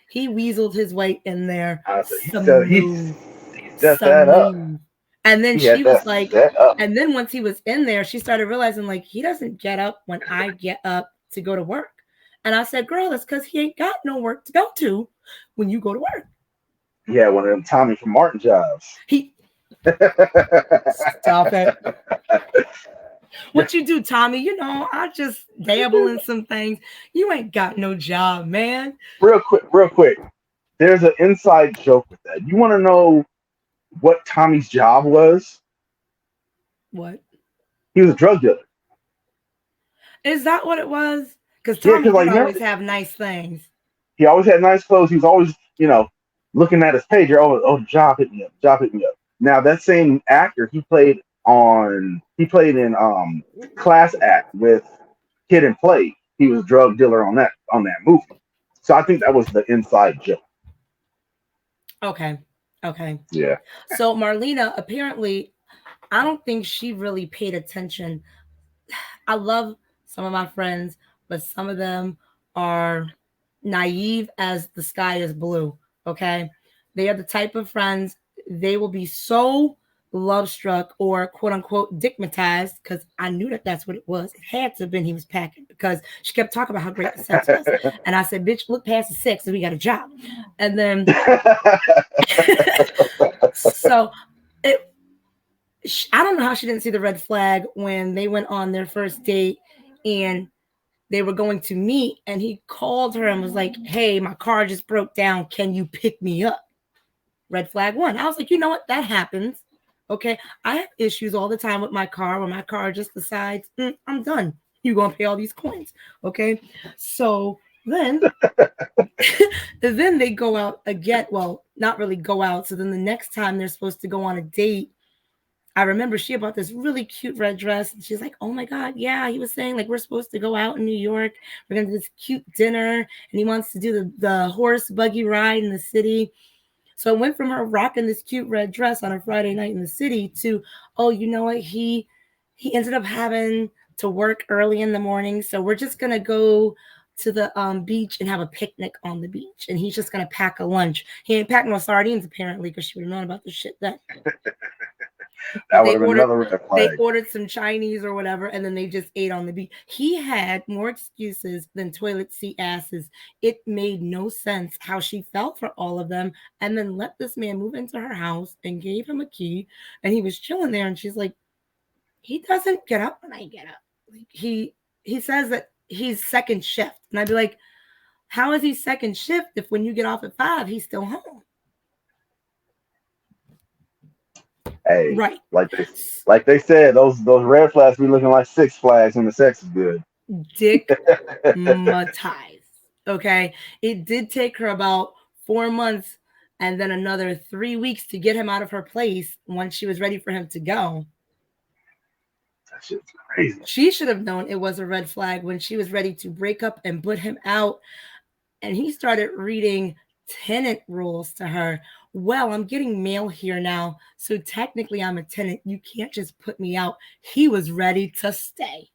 He weaseled his way in there. Honestly, Some move. he set Some that up. move. And then He had she was that like, set up. and then once he was in there, she started realizing like he doesn't get up when I get up to go to work. And I said, girl, it's because he ain't got no work to go to when you go to work. Yeah, one of them Tommy from Martin jobs. He stop it. What you do, Tommy? I just dabble in some things. You ain't got no job, man. Real quick. There's an inside joke with that. You want to know what Tommy's job was? What? He was a drug dealer. Is that what it was? Because Yeah, Tommy because did like always remember, have nice things. he always had nice clothes. He was always, looking at his pager. Oh, the job hit me up. Job hit me up. Now that same actor, he played in Class Act with Kid and Play. He was drug dealer on that movie. So I think that was the inside joke. Okay. Okay. Yeah. So Marlena, apparently, I don't think she really paid attention. I love some of my friends, but some of them are naive as the sky is blue. Okay. They are the type of friends, they will be so love struck or quote unquote digmatized, because I knew that that's what it was. It had to have been he was packing, because she kept talking about how great the sex was. And I said, bitch, look past the sex and we got a job. And then, so it, I don't know how she didn't see the red flag when they went on their first date and they were going to meet, and he called her and was like, hey, my car just broke down, can you pick me up? Red flag one. I was like, you know what, that happens. Okay, I have issues all the time with my car when my car just decides, I'm done, you're gonna pay all these coins. Okay, so then then they go out again. Well, not really go out. So then the next time they're supposed to go on a date, I remember she bought this really cute red dress, and she's like, "Oh my god, yeah!" He was saying like we're supposed to go out in New York. We're gonna do this cute dinner, and he wants to do the horse buggy ride in the city. So it went from her rocking this cute red dress on a Friday night in the city to, oh, you know what? He ended up having to work early in the morning, so we're just gonna go to the beach and have a picnic on the beach, and he's just gonna pack a lunch. He ain't packing no sardines apparently, because she would have known about this shit then. But That would have been another red they flag. ordered some Chinese or whatever, and then they just ate on the beach. He had more excuses than toilet seat asses. It made no sense how she felt for all of them, and then let this man move into her house and gave him a key, and he was chilling there, and she's like, he doesn't get up when I get up. Like he says that he's second shift, and I'd be like, how is he second shift if when you get off at 5 he's still home? Hey, Right. like they said, those red flags be looking like Six Flags when the sex is good. Dick matized. Okay. It did take her about 4 months and then another 3 weeks to get him out of her place once she was ready for him to go. That shit's crazy. She should have known it was a red flag when she was ready to break up and put him out. And he started reading tenant rules to her. Well, I'm getting mail here now. So technically, I'm a tenant. You can't just put me out. He was ready to stay.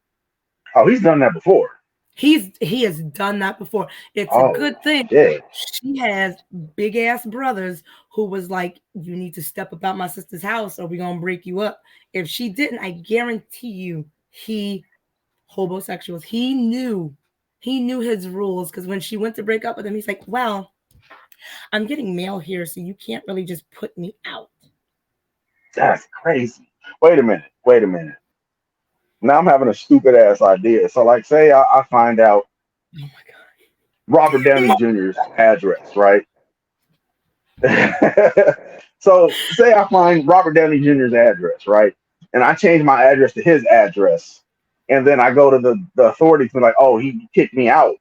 Oh, he's done that before. He has done that before. It's a Oh good thing shit. she has big ass brothers who was like, you need to step about my sister's house or we're gonna break you up. If she didn't, I guarantee you he homosexuals. He knew his rules because when she went to break up with him, he's like, "Well, I'm getting mail here, so you can't really just put me out." That's crazy. Wait a minute. Wait a minute. Now I'm having a stupid ass idea. So, like, say I find out Oh my Robert Downey god. Jr.'s address, right? So, say I find Robert Downey Jr.'s address, right? And I change my address to his address. And then I go to the authorities and, like, oh, he kicked me out.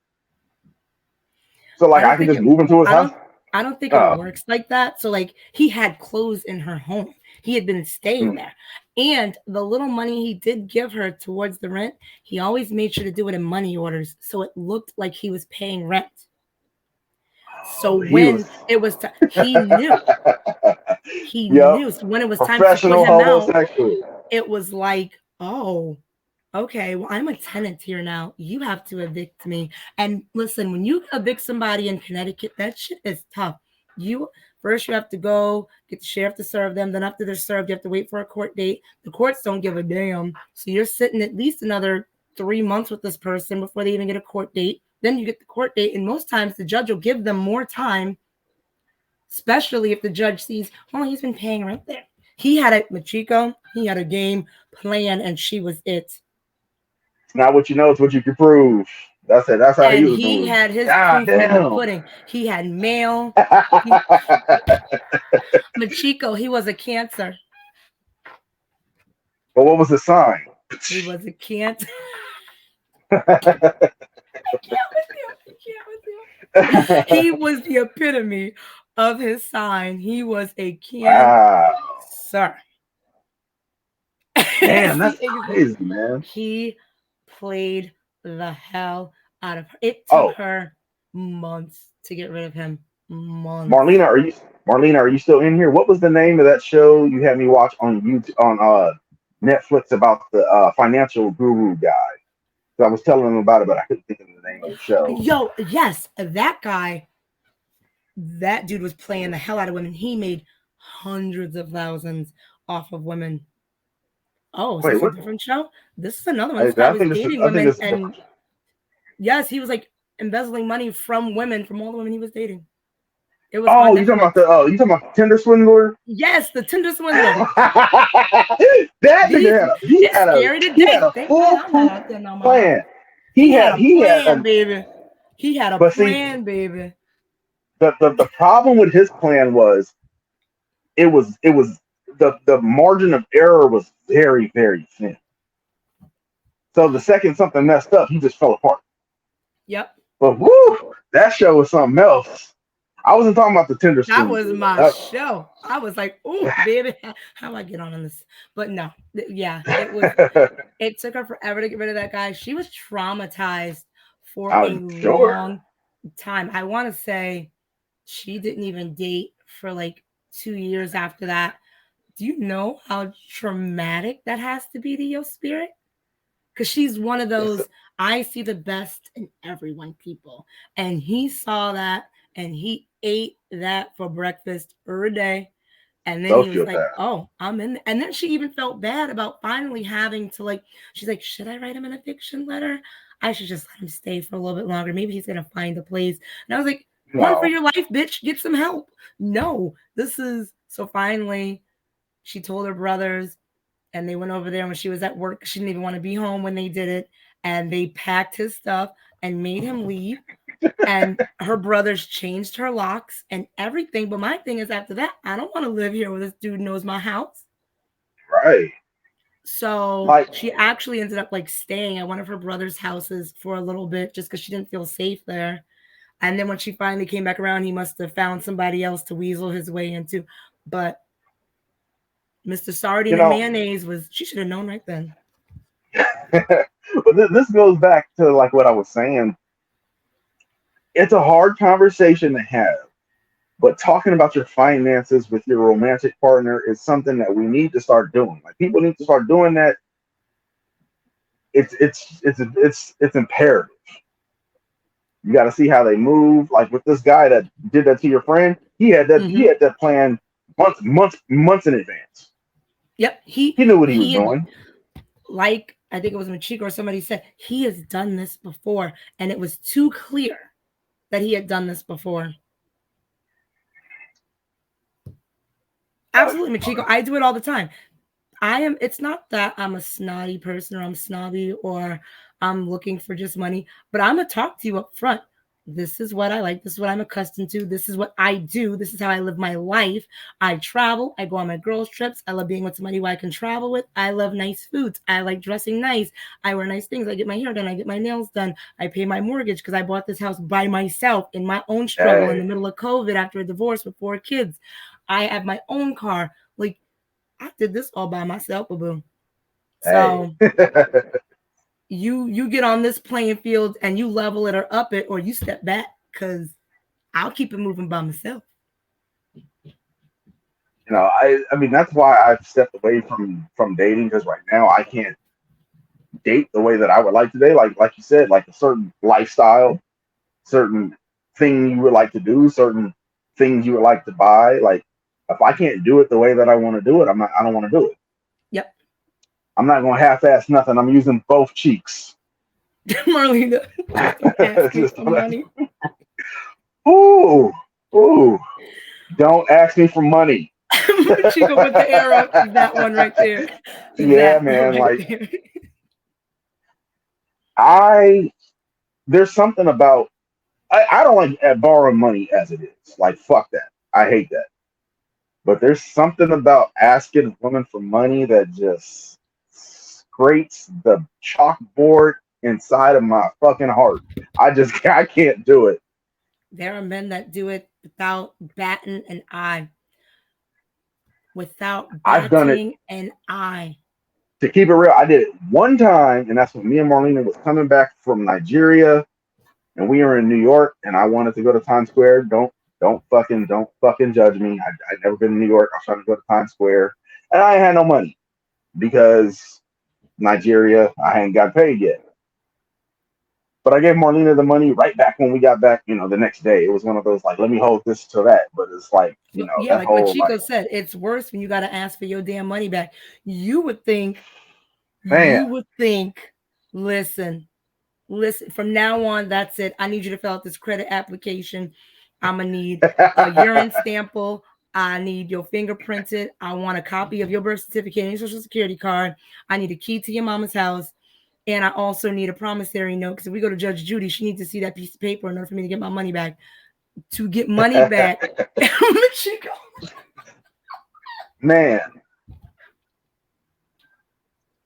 So, I like, I don't can think just it. move into his I house? don't. I don't think it Oh, works like that. So like he had clothes in her home. He had been staying mm. there, and the little money he did give her towards the rent, he always made sure to do it in money orders, so it looked like he was paying rent. So Oh, he was. when it was, he knew. He Yep. knew. So when it was time to put Professional him out, homosexual. it was like, oh, okay, well, I'm a tenant here now. You have to evict me. And listen, when you evict somebody in Connecticut, that shit is tough. You first you have to go get the sheriff to serve them. Then after they're served, you have to wait for a court date. The courts don't give a damn. So you're sitting at least another 3 months with this person before they even get a court date. Then you get the court date, and most times the judge will give them more time, especially if the judge sees, oh, he's been paying rent there. He had it with Chico. He had a game plan, and she was it. It's not what you know, it's what you can prove. That's it. That's how he And was he moving. had his God proof in the damn. pudding. He had mail. He, Machiko, he was a cancer. But what was the sign? He was a cancer. I can't with you. I can't with you. He was the epitome of his sign. He was a cancer. Wow. Damn, See, that's crazy, man. he played the hell out of her. It took Oh, her months to get rid of him. Months. Marlena, are you still in here? What was the name of that show you had me watch on YouTube on Netflix about the financial guru guy? So I was telling him about it, but I couldn't think of the name of the show. Yo, yes, that guy, that dude was playing the hell out of women. He made hundreds of thousands off of women. Oh, is Wait, this a what? different show? This is another one. This guy I was think this is dating I think women, this is a and different show. yes, he was like embezzling money from women, from all the women he was dating. It was on Oh, Netflix. you talking about the Tinder swindler? Yes, the Tinder swindler. That These nigga it's scary to he had death. a Thank God I'm not foolproof out there no more. plan. He had a He had plan, baby. He had a but see plan, baby. the problem with his plan was it was the margin of error was very, very thin. So the second something messed up, he just fell apart. Yep. But woo, that show was something else. I wasn't talking about the Tinder That was swindler my though. show. I was like, "Ooh, baby, how do I get on this?" But no, yeah, it was. It took her forever to get rid of that guy. She was traumatized for a I'm sure. long time. I want to say she didn't even date for like 2 years after that. Do you know how traumatic that has to be to your spirit? Because she's one of It's those I see the best in everyone people. And he saw that and he ate that for breakfast every day. And then he was like, sociopath. oh, I'm in. And then she even felt bad about finally having to, like, she's like, should I write him an eviction letter? I should just let him stay for a little bit longer. Maybe he's going to find a place. And I was like, run for No. your life, bitch. Get some help. No, this is. So finally, she told her brothers, and they went over there. When she was at work, she didn't even want to be home when they did it. And they packed his stuff and made him leave. And her brothers changed her locks and everything. But my thing is, after that, I don't want to live here where this dude knows my house. Right. So Like, she actually ended up like staying at one of her brother's houses for a little bit just because she didn't feel safe there. And then when she finally came back around, he must have found somebody else to weasel his way into. But Mr. you Sardine and know, Mayonnaise was, she should have known right then. but this goes back to like what I was saying. It's a hard conversation to have, but talking about your finances with your romantic partner is something that we need to start doing. Like people need to start doing that. It's imperative. You got to see how they move. Like with this guy that did that to your friend, he Mm-hmm. had that plan months in advance. Yep. He knew what he was He had doing. like I think it was Machiko or somebody said he has done this before, and it was too clear that he had done this before. Absolutely, Machiko. I do it all the time. It's not that I'm a snotty person or I'm snobby or I'm looking for just money, but I'm going to talk to you up front. This is what I like. This is what I'm accustomed to. This is what I do. This is how I live my life. I travel. I go on my girls' trips. I love being with somebody who I can travel with. I love nice foods. I like dressing nice. I wear nice things. I get my hair done. I get my nails done. I pay my mortgage because I bought this house by myself in my own struggle in the Hey, middle of COVID after a divorce with 4 kids. I have my own car. Like, I did this all by myself, boo. hey. So you get on this playing field and you level it or up it, or you step back because I'll keep it moving by myself. I mean that's why I've stepped away from dating because right now I can't date the way that I would like to date. Like you said, like a certain lifestyle, certain thing you would like to do, certain things you would like to buy. Like if I can't do it the way that I want to do it, I don't want to do it. Yep. I'm not gonna half ass nothing. I'm using both cheeks. Marlena, just don't ask me Just for don't ask. money. Ooh, ooh. Don't ask me for money. Chico put the arrow. That one right there. Yeah, That man. right Like there. I there's something about I don't like borrowing money as it is. Like fuck that. I hate that. But there's something about asking a woman for money that just scrapes the chalkboard inside of my fucking heart. I can't do it. There are men that do it without batting an eye. Without I've done it batting an eye. to keep it real. I did it one time, and that's when me and Marlena was coming back from Nigeria, and we were in New York, and I wanted to go to Times Square. Don't fucking judge me. I'd never been to New York. I was trying to go to Times Square, and I had no money because Nigeria, I hadn't got paid yet. But I gave Marlena the money right back when we got back, the next day. It was one of those like, let me hold this till that. But it's like, Yeah, that like whole Machiko like, said, it's worse when you got to ask for your damn money back. You would think, man, you would think, listen, listen, from now on, that's it. I need you to fill out this credit application. I'm going to need a urine sample. I need your fingerprinted. I want a copy of your birth certificate and your social security card. I need a key to your mama's house. And I also need a promissory note because if we go to Judge Judy, she needs to see that piece of paper in order for me to get my money back. To get money back, Machiko. man,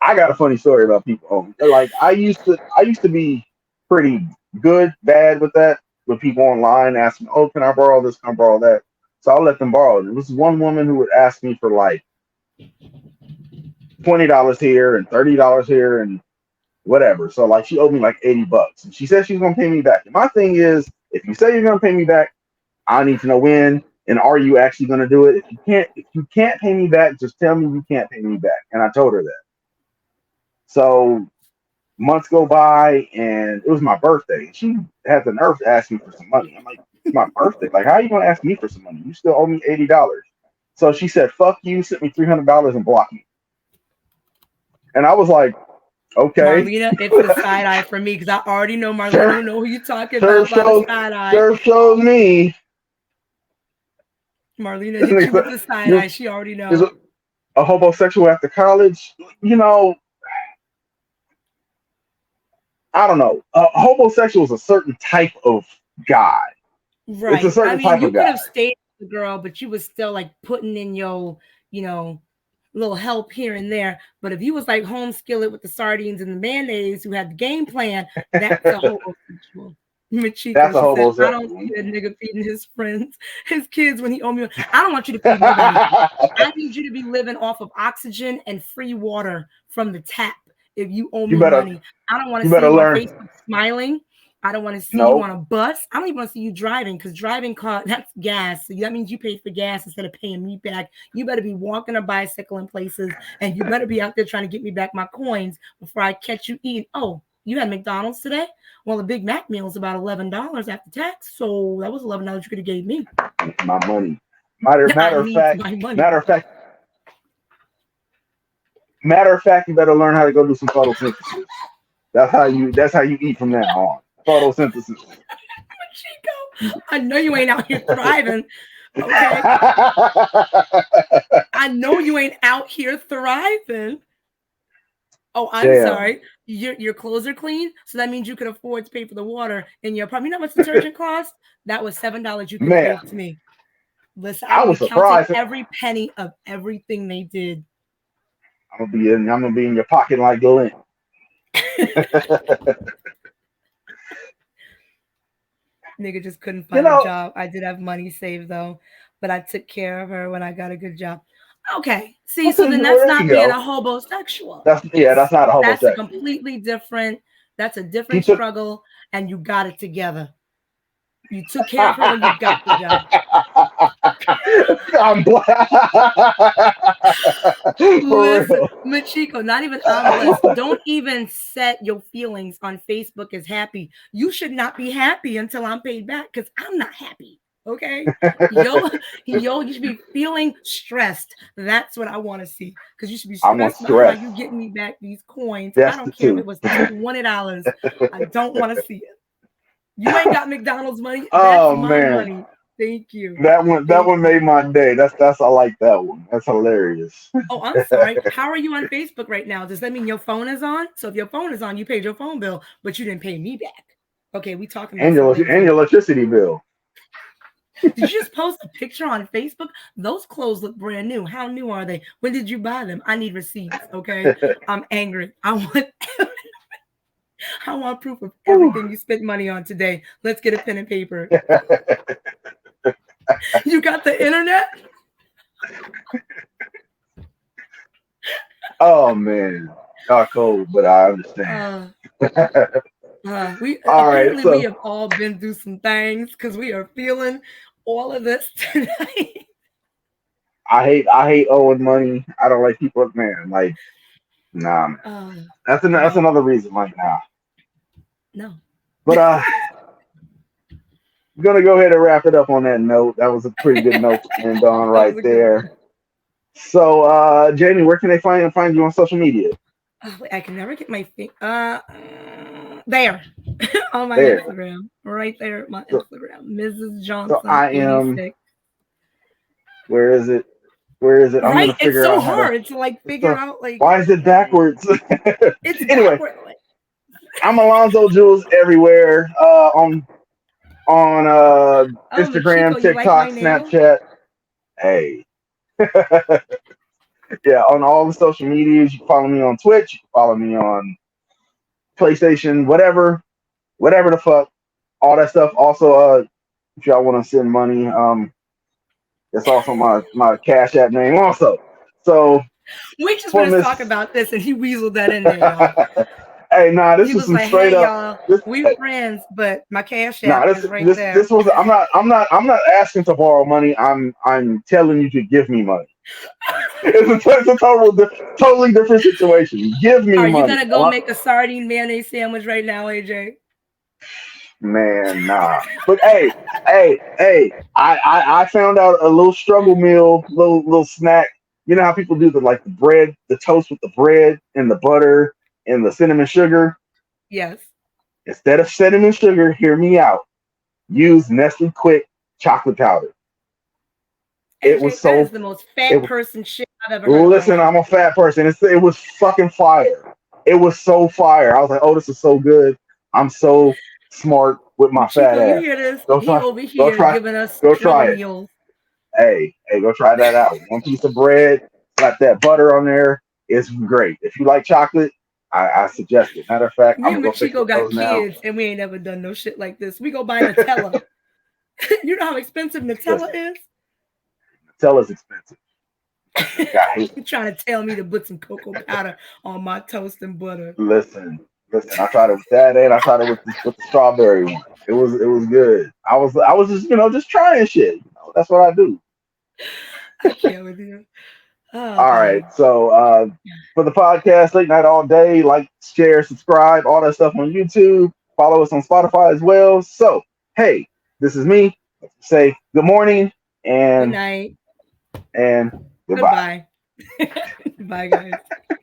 I got a funny story about people. Like I used to be pretty good, bad with that. With people online asking, "Oh, can I borrow this? Can I borrow that?" So I'll let them borrow it. There was one woman who would ask me for like $20 here and $30 here and whatever. So like she owed me like $80, and she said she's gonna pay me back. And my thing is, if you say you're gonna pay me back, I need to know when. And are you actually gonna do it? If you can't pay me back, just tell me you can't pay me back. And I told her that. So months go by and it was my birthday. She had the nerve to ask me for some money. I'm like, it's my birthday. Like, how are you gonna ask me for some money? You still owe me $80. So she said, fuck you, sent me $300 and blocked me. And I was like, okay. Marlena, it's the side eye for me because I already know Sure, Marlena know who you're talking sure about by the shows side eye. sure shows me Marlena this hit you with nigga the side is eye. She already is know. a homosexual after college. You know, I don't know. Homosexual is a certain type of guy. It's a Right. I certain mean, type you of could guy. have stayed with the girl, but you was still like putting in your, you know, little help here and there. But if you was like home skillet with the sardines and the mayonnaise who had the game plan, that's a homosexual. Machiko, That's a she said, I don't homosexual. see a nigga feeding his friends, his kids when he owe me. I don't want you to feed nobody. I need you to be living off of oxygen and free water from the tap if you owe you me better money. I don't want you to see better you on learn. Facebook smiling. I don't want to see you Nope. on a bus. I don't even want to see you driving because driving car, that's gas. So that means you paid for gas instead of paying me back. You better be walking a bicycle in places and you better be out there trying to get me back my coins before I catch you eating. Oh, you had McDonald's today? Well, the Big Mac meal is about $11 after tax. So that was $11 you could have gave me. My money. Matter I matter of need fact, my money. matter of fact, Matter of fact, you better learn how to go do some photosynthesis. That's how you eat from now on. Photosynthesis. Chico, I know you ain't out here thriving. Okay. I know you ain't out here thriving. Oh, I'm Damn. sorry. Your clothes are clean, so that means you could afford to pay for the water in your apartment. You know how much detergent costs? That was $7 you could have gave Man, to me. Listen, I I would be was counting surprised. every penny of everything they did. I'm gonna be in your pocket like Lint. Nigga just couldn't You find a know, job. I did have money saved though, but I took care of her when I got a good job. Okay, see, so then well, that's there you not being go. a homosexual. That's not a That's a homosexual. completely different. That's a He different took. struggle, and you got it together. You took care of her when you got the job. I'm black. For Listen, real. Machiko, not even I'm blessed. Don't even set your feelings on Facebook as happy. You should not be happy until I'm paid back because I'm not happy. Okay? You should be feeling stressed. That's what I want to see. Because you should be I want stressed about how stress, you getting me back these coins. I don't care if destitute. it was $20. I don't want to see it. You ain't got McDonald's money. That's Oh my man, money. Thank you. that one Thank made you. my day. That's I like that one. That's hilarious. Oh, I'm sorry. How are you on Facebook right now? Does that mean your phone is on? So if your phone is on, you paid your phone bill, but you didn't pay me back. Okay, we talking about and some your things and here. your electricity bill. Did you just post a picture on Facebook? Those clothes look brand new. How new are they? When did you buy them? I need receipts. Okay, I'm angry. I want proof of everything you spent money on today. Let's get a pen and paper. You got the internet? Oh man, not cold, but I understand. Uh, we All right, apparently we so have all been through some things because we are feeling all of this tonight. I hate owing money. I don't like people. Man, like nah, man. Uh, That's no, another reason. Like nah. no. But I'm gonna go ahead and wrap it up on that note. That was a pretty good note to end on That right was a good one. there. So, Jamie, where can they find you on social media? Oh, wait, I can never get my thing. There on my There. Instagram, right there, my So, Instagram, Mrs. so Johnson I am. 86. Where is it? Where is it? I'm Right, gonna it's figure so out how to. hard to like figure So, out like why is it backwards? it's Anyway, backward. I'm Alonzo Jules everywhere. On Oh, Instagram, Machiko, you like TikTok, my nails? Snapchat. Hey, yeah, on all the social medias. You can follow me on Twitch. You can follow me on PlayStation, whatever the fuck, all that stuff. Also, if y'all want to send money, it's also my Cash App name also. So We just for finished talking Miss, about this, and he weaseled that in there, y'all. hey, nah, this He was was some like, straight "Hey, up. y'all, This, we friends, but my cash nah, app this is right this there." this was. I'm not asking to borrow money. I'm telling you to give me money. It's a totally different situation. Give me Are you money. gonna go make a sardine mayonnaise sandwich right now, AJ? Man, nah. But hey, I found out a little struggle meal, little snack. You know how people do the bread, the toast with the bread and the butter and the cinnamon sugar? Yes. Instead of cinnamon sugar, hear me out. Use Nestle Quick chocolate powder. It was AJ, that is so the most it fat was person shit I've ever heard in my listen, life. I'm a fat person. It was fucking fire. It was so fire. I was like, oh, this is so good. I'm so smart with my fat Chico, you ass. hear this? Go He try, over go here try, giving us go struggle try it. meals. Hey, go try that out. One piece of bread, got that butter on there. It's great. If you like chocolate, I suggest it. Matter of fact, Me I'm and gonna go fix Machiko one of got those now. kids, and we ain't never done no shit like this. We go buy Nutella. You know how expensive Nutella Listen, is? Nutella's expensive. I hate You trying to tell me to put some cocoa powder on my toast and butter? listen, I tried it with that and I tried it with the strawberry one. It was good. I was just trying shit. That's what I do. I can't with you. Oh All right. God. So for the podcast, late night all day, like, share, subscribe, all that stuff on YouTube. Follow us on Spotify as well. So hey, this is me. Say good morning Good and night. and goodbye. Goodbye. Bye, guys.